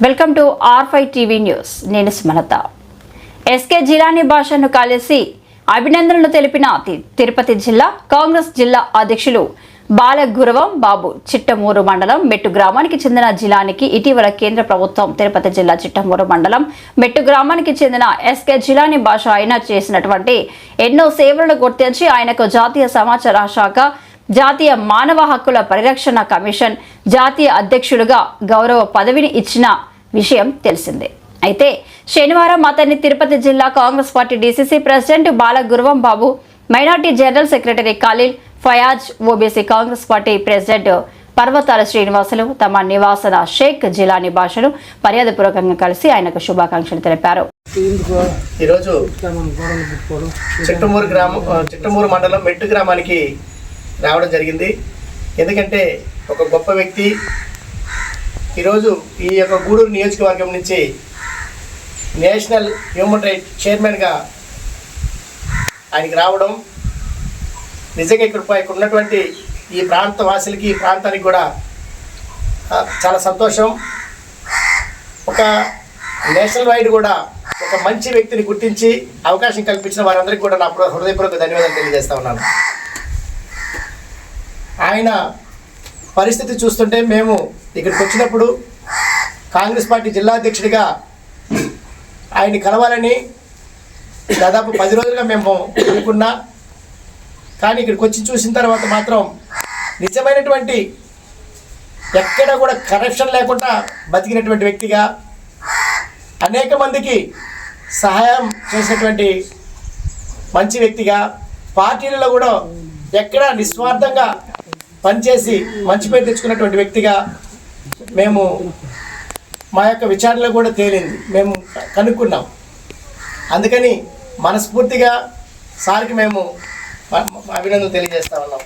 Welcome to R5 TV news. నేను స్మలత. SK Jilani భాషను కలిసి అభినందనలు తెలిపిన తిరుపతి జిల్లా కాంగ్రెస్ జిల్లా అధ్యక్షులు బాలగురవం బాబు. చిట్టమూరు మండలం మెట్టు గ్రామానికి చెందిన జిలానికి ఇటీవల కేంద్ర ప్రభుత్వం తిరుపతి జిల్లా చిట్టమూరు మండలం మెట్టు గ్రామానికి చెందిన ఎస్కే జిలానీ భాష ఆయన చేసినటువంటి ఎన్నో సేవలను గుర్తించి ఆయనకు జాతీయ సమాచార శాఖ, జాతీయ మానవ హక్కుల పరిరక్షణ కమిషన్ జాతీయ అధ్యక్షుడిగా గౌరవ పదవిని ఇచ్చిన విషయం తెలిసిందే. అయితే శనివారం అతన్ని తిరుపతి జిల్లా Congress party DCC president Balaguravam Babu, minority general secretary Khaleel Fayaz, OBC Congress party president Parvathala Srinivasulu తమ నివాసన షేక్ జిలానీ భాషను మర్యాదపూర్వకంగా కలిసి ఆయనకు శుభాకాంక్షలు తెలిపారు. ఈరోజు చిట్టమూరు మండలం మెట్టు గ్రామానికి రావడం జరిగింది. ఎందుకంటే ఒక గొప్ప వ్యక్తి ఈరోజు ఈ యొక్క గూడూరు నియోజకవర్గం నుంచి నేషనల్ హ్యూమన్ రైట్స్ చైర్మన్గా ఆయనకి రావడం నిజంగా ఇక్కడ ఉన్నటువంటి ఈ ప్రాంత వాసులకి, ఈ ప్రాంతానికి కూడా చాలా సంతోషం. ఒక నేషనల్ వైడ్ కూడా ఒక మంచి వ్యక్తిని గుర్తించి అవకాశం కల్పించిన వారందరికీ కూడా నా హృదయపూర్వక ధన్యవాదాలు తెలియజేస్తా ఉన్నాను. ఆయన పరిస్థితి చూస్తుంటే మేము ఇక్కడికి వచ్చినప్పుడు కాంగ్రెస్ పార్టీ జిల్లా అధ్యక్షుడిగా ఆయన్ని కలవాలని దాదాపు 10 రోజులుగా మేము అనుకున్నా. కానీ ఇక్కడికి వచ్చి చూసిన తర్వాత మాత్రం నిజమైనటువంటి ఎక్కడ కూడా కరప్షన్ లేకుండా బతికినటువంటి వ్యక్తిగా, అనేక మందికి సహాయం చేసినటువంటి మంచి వ్యక్తిగా, పార్టీలలో కూడా ఎక్కడ నిస్వార్థంగా పనిచేసి మంచి పేరు తెచ్చుకున్నటువంటి వ్యక్తిగా మేము మా యొక్క విచారణలో కూడా తేలింది, మేము కనుక్కున్నాం. అందుకని మనస్ఫూర్తిగా సార్కి మేము అభినందనలు తెలియజేస్తా ఉన్నాం.